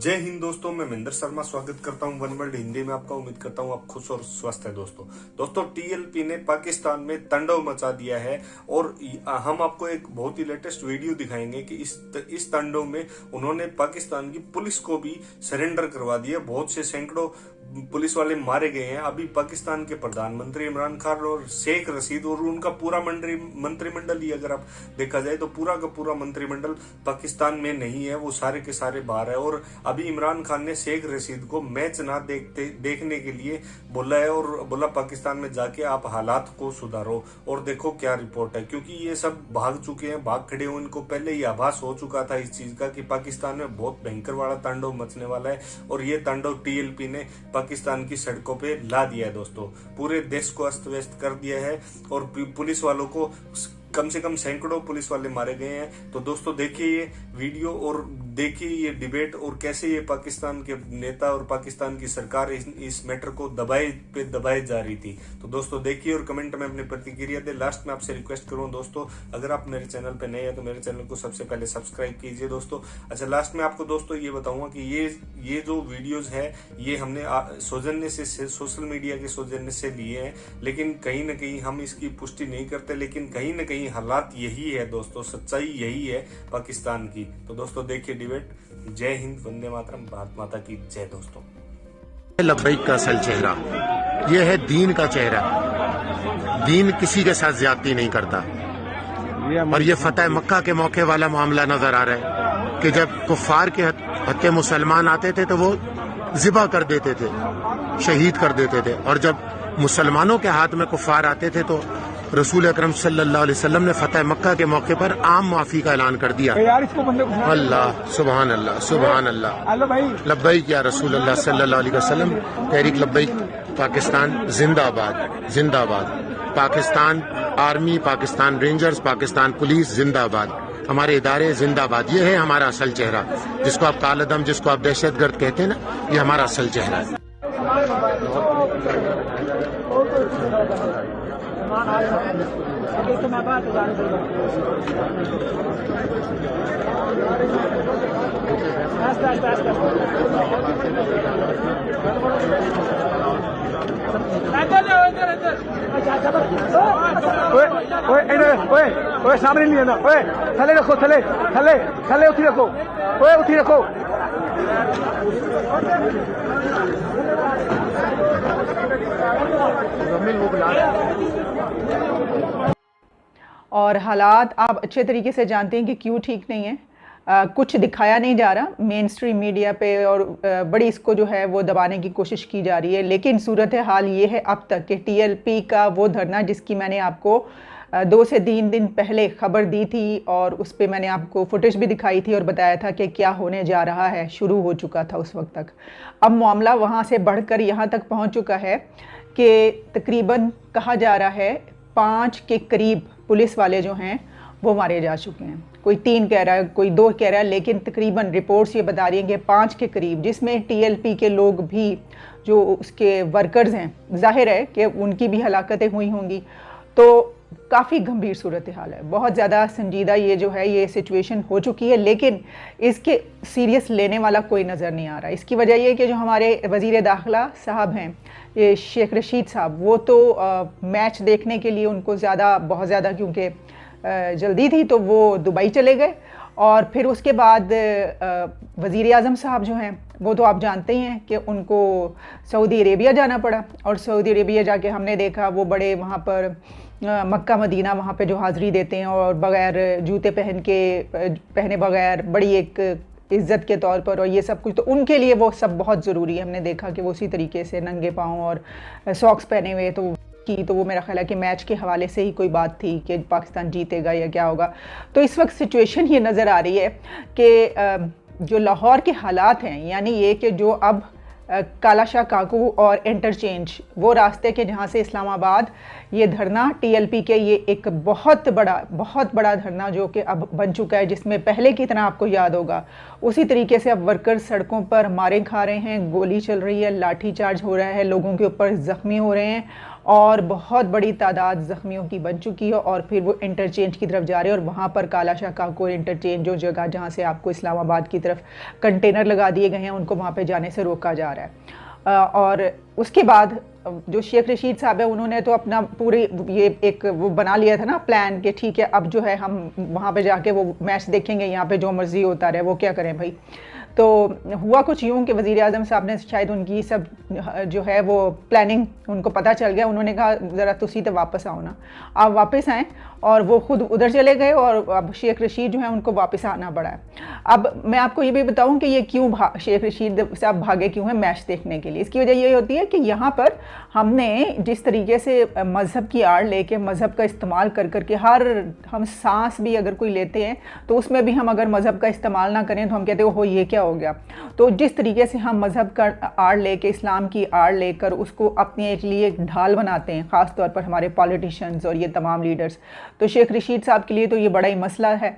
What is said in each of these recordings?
जय हिंद दोस्तों, मैं महेंद्र शर्मा स्वागत करता हूं वन वर्ल्ड हिंदी में आपका। उम्मीद करता हूं आप खुश और स्वस्थ है। दोस्तों टीएलपी ने पाकिस्तान में तांडव मचा दिया है और हम आपको एक बहुत ही लेटेस्ट वीडियो दिखाएंगे कि इस तांडव में उन्होंने पाकिस्तान की पुलिस को भी सरेंडर करवा दिया। बहुत से सैकड़ों पुलिस वाले मारे गए हैं। अभी पाकिस्तान के प्रधानमंत्री इमरान खान और शेख रशीद और उनका पूरा मंत्रिमंडल ही अगर आप देखा जाए तो पूरा का पूरा मंत्रिमंडल पाकिस्तान में नहीं है, वो सारे के सारे बाहर है। और अभी इमरान खान ने शेख रशीद को मैच ना देखने के लिए बोला है और बोला पाकिस्तान में जाके आप हालात को सुधारो और देखो क्या रिपोर्ट है। क्योंकि ये सब भाग चुके हैं, भाग खड़े हो, इनको पहले ही आभास हो चुका था इस चीज का कि पाकिस्तान में बहुत भयंकर वाला तांडव मचने वाला है। और ये तांडव टीएलपी ने पाकिस्तान की सड़कों पे ला दिया है। दोस्तों पूरे देश को अस्त व्यस्त कर दिया है और पुलिस वालों को कम से कम सैकड़ों पुलिस वाले मारे गए हैं। तो दोस्तों देखिए ये वीडियो और देखिए ये डिबेट और कैसे ये पाकिस्तान के नेता और पाकिस्तान की सरकार इस मैटर को दबाए जा रही थी। तो दोस्तों देखिए और कमेंट में अपनी प्रतिक्रिया दे। लास्ट में आपसे रिक्वेस्ट करूं दोस्तों, अगर आप मेरे चैनल पे नए हैं तो मेरे चैनल को सबसे पहले सब्सक्राइब कीजिए दोस्तों। अच्छा, लास्ट में आपको दोस्तों ये बताऊंगा कि ये जो वीडियोज है ये हमने सौजन्य से सोशल मीडिया के सौजन्य से लिए हैं, लेकिन कहीं ना कहीं हम इसकी पुष्टि नहीं करते। लेकिन कहीं ना कहीं हालात यही है दोस्तों, सच्चाई यही है पाकिस्तान की। तो दोस्तों देखिए डिबेट। जय हिंद, वंदे मातरम, भारत माता की जय। दोस्तों लब्बैक का असल चेहरा ये है दीन का चेहरा। दीन किसी के साथ ज्यादती नहीं करता। और ये फतेह मक्का के मौके वाला मामला नजर आ रहा है कि जब कुफार के हत्थे मुसलमान आते थे तो वो जिबा कर देते थे, शहीद कर देते थे। और जब मुसलमानों के हाथ में कुफार आते थे तो रसूल अकरम सल्लल्लाहु अलैहि वसल्लम ने फतेह मक्का के मौके पर आम माफी का ऐलान कर दिया। अल्लाह सुभान अल्लाह सुभान अल्लाह। लब्बैक या रसूल अल्लाह सल्लल्लाहु अलैहि वसल्लम। तहरीक लब्बैक पाकिस्तान जिंदाबाद जिंदाबाद। Pakistan army, Pakistan rangers, Pakistan police जिंदाबाद। हमारे इदारे जिंदाबाद। ये है हमारा असल चेहरा, जिसको आप कालदम, जिसको आप दहशतगर्द कहते हैं ना, ये हमारा असल चेहरा है। सामने नहीं आना। थले रखो, थले थले थले उठी रखो, उठी रखो। और हालात आप अच्छे तरीके से जानते हैं कि क्यों ठीक नहीं है। कुछ दिखाया नहीं जा रहा मेन स्ट्रीम मीडिया पे और बड़ी इसको जो है वो दबाने की कोशिश की जा रही है। लेकिन सूरत हाल ये है अब तक कि टीएलपी का वो धरना जिसकी मैंने आपको 2 से 3 दिन पहले खबर दी थी और उस पर मैंने आपको फुटेज भी दिखाई थी और बताया था कि क्या होने जा रहा है, शुरू हो चुका था उस वक्त तक। अब मामला वहाँ से बढ़कर यहाँ तक पहुँच चुका है कि तकरीबन कहा जा रहा है 5 के करीब पुलिस वाले जो हैं वो मारे जा चुके हैं। कोई 3 कह रहा है, कोई 2 कह रहा है, लेकिन तकरीबन रिपोर्ट्स ये बता रही हैं कि 5 के करीब, जिसमें टीएलपी के लोग भी जो उसके वर्कर्स हैं, जाहिर है कि उनकी भी हलाकतें हुई होंगी। तो काफ़ी गंभीर सूरत हाल है, बहुत ज़्यादा संजीदा ये जो है ये सिचुएशन हो चुकी है। लेकिन इसके सीरियस लेने वाला कोई नज़र नहीं आ रहा। इसकी वजह ये कि जो हमारे वज़ीर दाखिला साहब हैं, ये शेख रशीद साहब, वो तो मैच देखने के लिए उनको बहुत ज़्यादा क्योंकि जल्दी थी तो वो दुबई चले गए। और फिर उसके बाद वज़ीर आज़म साहब जो हैं वो तो आप जानते ही हैं कि उनको सऊदी अरेबिया जाना पड़ा। और सऊदी अरेबिया जाके हमने देखा वो बड़े वहाँ पर मक्का मदीना वहाँ पे जो हाज़िरी देते हैं और बग़ैर जूते पहने बग़ैर बड़ी एक इज़्ज़त के तौर पर और ये सब कुछ, तो उनके लिए वो सब बहुत ज़रूरी है। हमने देखा कि वो उसी तरीके से नंगे पाँव और सॉक्स पहने हुए तो वो मेरा ख्याल है कि मैच के हवाले से ही कोई बात थी कि पाकिस्तान जीतेगा या क्या होगा। तो इस वक्त सिचुएशन ये नज़र आ रही है कि जो लाहौर के हालात हैं, यानी ये कि जो अब काला शाह काकू और इंटरचेंज वो रास्ते के जहाँ से इस्लामाबाद ये धरना टीएलपी के ये एक बहुत बड़ा धरना जो कि अब बन चुका है, जिसमें पहले की तरह आपको याद होगा उसी तरीके से अब वर्कर्स सड़कों पर मारे खा रहे हैं, गोली चल रही है, लाठी चार्ज हो रहा है, लोगों के ऊपर ज़ख्मी हो रहे हैं और बहुत बड़ी तादाद ज़ख्मियों की बन चुकी है और फिर वो इंटरचेंज की तरफ जा रहे हैं और वहाँ पर काला शाह काकोर इंटरचेंज जो जगह जहाँ से आपको इस्लामाबाद की तरफ कंटेनर लगा दिए गए हैं उनको वहाँ पे जाने से रोका जा रहा है। और उसके बाद जो शेख रशीद साहब है उन्होंने तो अपना पूरे ये एक वो बना लिया था ना प्लान कि ठीक है अब जो है हम वहाँ पे जाके वो मैच देखेंगे, यहाँ पे जो मर्जी होता रहे, वो क्या करें भाई। तो हुआ कुछ यूँ कि वज़ीर आज़म साहब ने शायद उनकी सब जो है वो प्लानिंग उनको पता चल गया, उन्होंने कहा ज़रा तुसी तो वापस आओ ना। आप वापस आएँ और वो खुद उधर चले गए और अब शेख रशीद जो है उनको वापस आना पड़ा है। अब मैं आपको ये भी बताऊं कि ये क्यों शेख रशीद साहब भागे क्यों हैं मैच देखने के लिए। इसकी वजह ये होती है कि यहाँ पर हमने जिस तरीके से मज़हब की आड़ लेके मज़हब का इस्तेमाल कर करके हम सांस भी अगर कोई लेते हैं तो उसमें भी हम अगर मज़हब का इस्तेमाल ना करें तो हम कहते हो ये क्या हो गया। तो जिस तरीके से हम मज़हब का आड़ लेके इस्लाम की आड़ लेकर उसको अपने लिए एक ढाल बनाते हैं, ख़ास तौर पर हमारे पॉलिटिशियंस और ये तमाम लीडर्स, तो शेख रशीद साहब के लिए तो ये बड़ा ही मसला है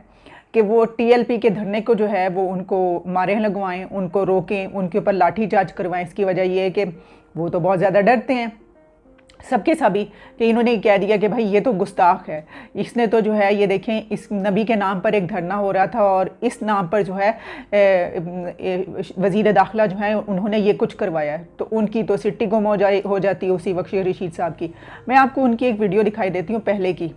कि वो टीएलपी के धरने को जो है वो उनको मारे लगवाएं, उनको रोकें, उनके ऊपर लाठीचार्ज करवाएं। इसकी वजह ये है कि वो तो बहुत ज़्यादा डरते हैं सबके सभी कि इन्होंने कह दिया कि भाई ये तो गुस्ताख है, इसने तो जो है ये देखें इस नबी के नाम पर एक धरना हो रहा था और इस नाम पर जो है वज़ीर दाखिला जो है उन्होंने ये कुछ करवाया है। तो उनकी तो सिट्टी गुम हो जाती है उसी वक्त शेख रशीद साहब की। मैं आपको उनकी एक वीडियो दिखाई देती हूँ पहले की,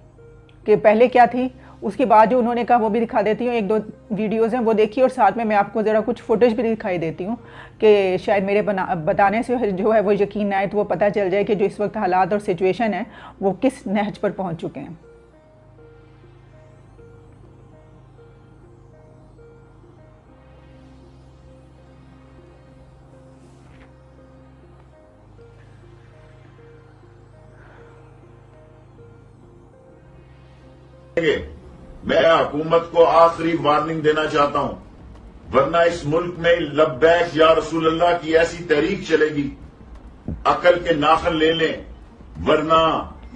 कि पहले क्या थी, उसके बाद जो उन्होंने कहा वो भी दिखा देती हूँ। एक दो वीडियोज़ हैं वो देखिए और साथ में मैं आपको ज़रा कुछ फुटेज भी दिखाई देती हूँ कि शायद मेरे बताने से जो है वो यकीन आए तो वो पता चल जाए कि जो इस वक्त हालात और सिचुएशन है वो किस नहज पर पहुँच चुके हैं। मैं हुकूमत को आखिरी वार्निंग देना चाहता हूं, वरना इस मुल्क में लब्बैक या रसूल अल्लाह की ऐसी तहरीक चलेगी, अकल के नाखन ले लें, वरना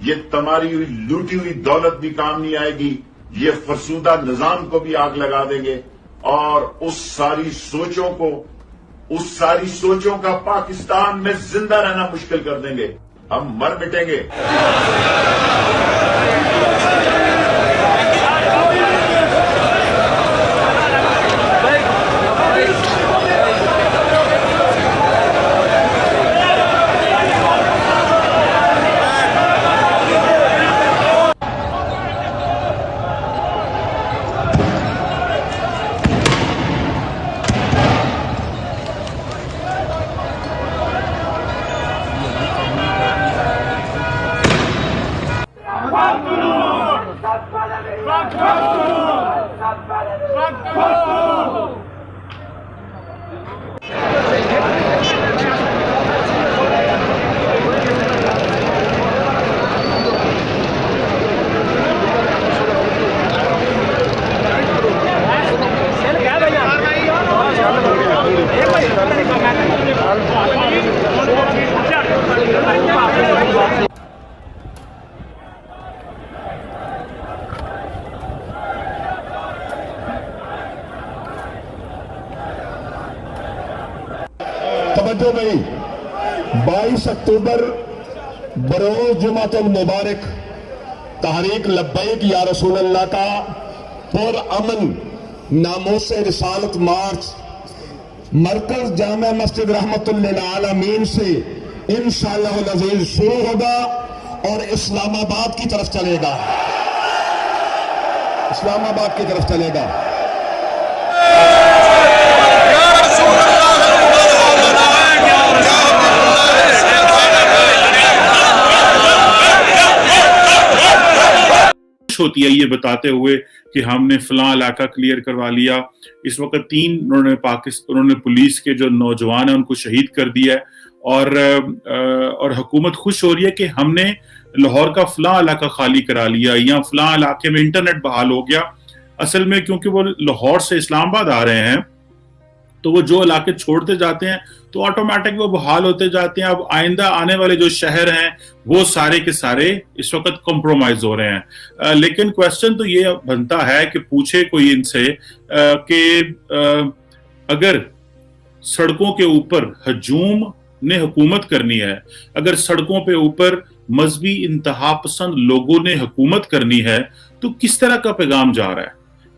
ये तमारी हुई लूटी हुई दौलत भी काम नहीं आएगी, ये फरसूदा निजाम को भी आग लगा देंगे और उस सारी सोचों का पाकिस्तान में जिंदा रहना मुश्किल कर देंगे। हम मर मिटेंगे। तवज्जो नहीं, 22 अक्टूबर बरोज जुमातुल मुबारक तहरीक लब्बैक या रसूल अल्लाह का पुरअमन नामोस रिसालत मार्च मरकज जामा मस्जिद रहमतुल लिल आलमीन से इंशाअल्लाह अज़ीज शुरू होगा और इस्लामाबाद की तरफ चलेगा, इस्लामाबाद की तरफ चलेगा। होती है ये बताते हुए कि हमने फलां इलाका क्लियर करवा लिया। इस वक्त 3 उन्होंने पुलिस के जो नौजवान हैं उनको शहीद कर दिया है और हुकूमत खुश हो रही है कि हमने लाहौर का फलां इलाका खाली करा लिया या फलां इलाके में इंटरनेट बहाल हो गया। असल में क्योंकि वो लाहौर से इस्लामाबाद आ रहे हैं तो वो जो इलाके छोड़ते जाते हैं तो ऑटोमेटिक वो बहाल होते जाते हैं। अब आइंदा आने वाले जो शहर हैं वो सारे के सारे इस वक्त कॉम्प्रोमाइज हो रहे हैं। लेकिन क्वेश्चन तो ये बनता है कि पूछे कोई इनसे कि अगर सड़कों के ऊपर हजूम ने हुकूमत करनी है, अगर सड़कों पे ऊपर मजहबी इंतहा पसंद लोगों ने हुकूमत करनी है, तो किस तरह का पैगाम जा रहा है?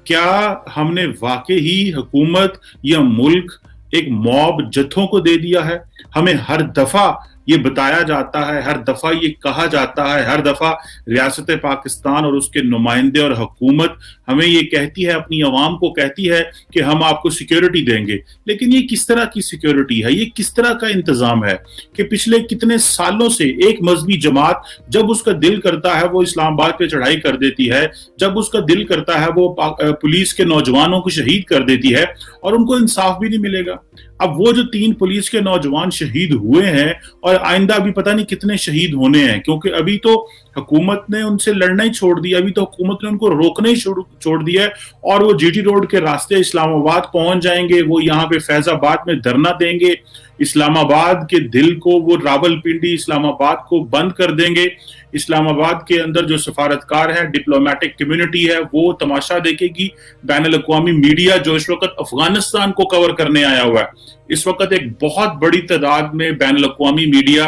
क्या हमने वाकई ही हुकूमत या मुल्क एक मॉब जत्थों को दे दिया है? हमें हर दफा ये बताया जाता है, हर दफा ये कहा जाता है, हर दफा रियासत पाकिस्तान और उसके नुमाइंदे और हुकूमत हमें ये कहती है, अपनी अवाम को कहती है कि हम आपको सिक्योरिटी देंगे। लेकिन ये किस तरह की सिक्योरिटी है? ये किस तरह का इंतजाम है कि पिछले कितने सालों से एक मजहबी जमात जब उसका दिल करता है वो इस्लामाबाद पे चढ़ाई कर देती है, जब उसका दिल करता है वो पुलिस के नौजवानों को शहीद कर देती है, और उनको इंसाफ भी नहीं मिलेगा। अब वो जो 3 पुलिस के नौजवान शहीद हुए हैं और आइंदा भी पता नहीं कितने शहीद होने हैं, क्योंकि अभी तो हुकूमत ने उनसे लड़ना ही छोड़ दिया, अभी तो हुकूमत ने उनको रोकना ही छोड़ दिया है, और वो जीटी रोड के रास्ते इस्लामाबाद पहुंच जाएंगे, वो यहाँ पे फैजाबाद में धरना देंगे, इस्लामाबाद के दिल को, वो रावलपिंडी इस्लामाबाद को बंद कर देंगे। इस्लामाबाद के अंदर जो सफारतकार है, डिप्लोमेटिक कम्युनिटी है, वो तमाशा देखेगी। बैनुल अक़वामी मीडिया जो इस वक्त अफगानिस्तान को कवर करने आया हुआ है, इस वक्त एक बहुत बड़ी तादाद में बैनुल अक़वामी मीडिया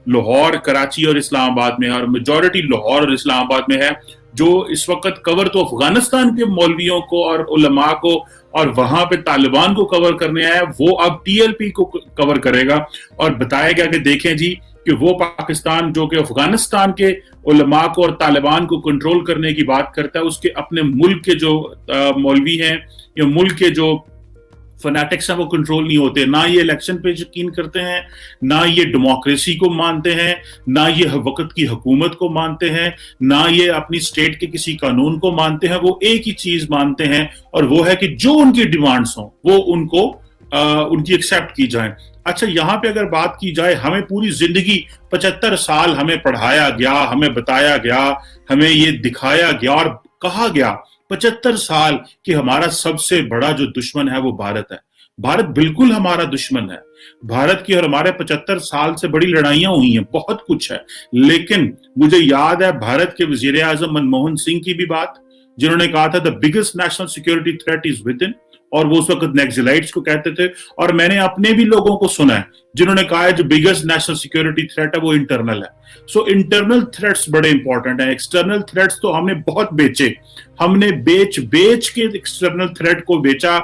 लाहौर, कराची और इस्लामाबाद में है, और मेजॉरिटी लाहौर और इस्लामाबाद में है, जो इस वक्त कवर तो अफगानिस्तान के मौलवियों को और उलमा को और वहां पे तालिबान को कवर करने आया, वो अब टीएलपी को कवर करेगा और बताएगा कि देखें जी कि वो पाकिस्तान जो कि अफगानिस्तान के उलमा को और तालिबान को कंट्रोल करने की बात करता है, उसके अपने मुल्क के जो मौलवी हैं या मुल्क के जो फनाटिक्स हैं वो कंट्रोल नहीं होते। ना ये इलेक्शन पे यकीन करते हैं, ना ये डेमोक्रेसी को मानते हैं, ना ये वक्त की हुकूमत को मानते हैं, ना ये अपनी स्टेट के किसी कानून को मानते हैं। वो एक ही चीज मानते हैं, और वो है कि जो उनकी डिमांड्स हों वो उनको उनकी एक्सेप्ट की जाए। अच्छा, यहाँ पे अगर बात की जाए, हमें पूरी जिंदगी 75 साल हमें पढ़ाया गया, हमें बताया गया, हमें ये दिखाया गया और कहा गया 75 साल कि हमारा सबसे बड़ा जो दुश्मन है वो भारत है। भारत बिल्कुल हमारा दुश्मन है। भारत की और हमारे 75 साल से बड़ी लड़ाइयां हुई हैं, बहुत कुछ है। लेकिन मुझे याद है भारत के वजीर आजम मनमोहन सिंह की भी बात, जिन्होंने कहा था the biggest national security threat is with in, और वो उस वक्त नक्सलाइट्स को कहते थे। और मैंने अपने भी लोगों को सुना है जिन्होंने कहा है जो बिगेस्ट नेशनल सिक्योरिटी थ्रेट है वो इंटरनल है। सो इंटरनल थ्रेट्स बड़े इंपॉर्टेंट है। एक्सटर्नल थ्रेट्स तो हमने बहुत बेचे, हमने बेच के एक्सटर्नल थ्रेट को बेचा।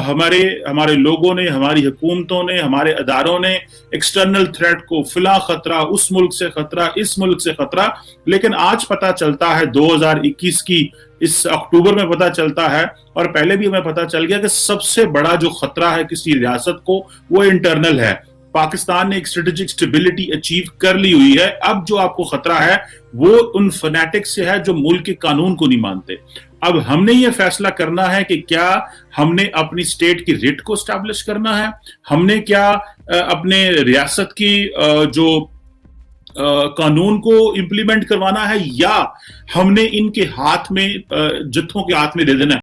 हमारे लोगों ने, हमारी हुकूमतों ने, हमारे अदारों ने एक्सटर्नल थ्रेट को, फिला खतरा, उस मुल्क से खतरा, इस मुल्क से खतरा। लेकिन आज पता चलता है 2021 की इस अक्टूबर में पता चलता है, और पहले भी हमें पता चल गया कि सबसे बड़ा जो खतरा है किसी रियासत को वो इंटरनल है। पाकिस्तान ने एक स्ट्रेटेजिक स्टेबिलिटी अचीव कर ली हुई है। अब जो आपको खतरा है वो उन फैनेटिक्स से है जो मुल्क के कानून को नहीं मानते। अब हमने ये फैसला करना है कि क्या हमने अपनी स्टेट की रिट को स्टैब्लिश करना है, हमने क्या अपने रियासत की जो कानून को इंप्लीमेंट करवाना है, या हमने इनके हाथ में, जत्थों के हाथ में दे देना है।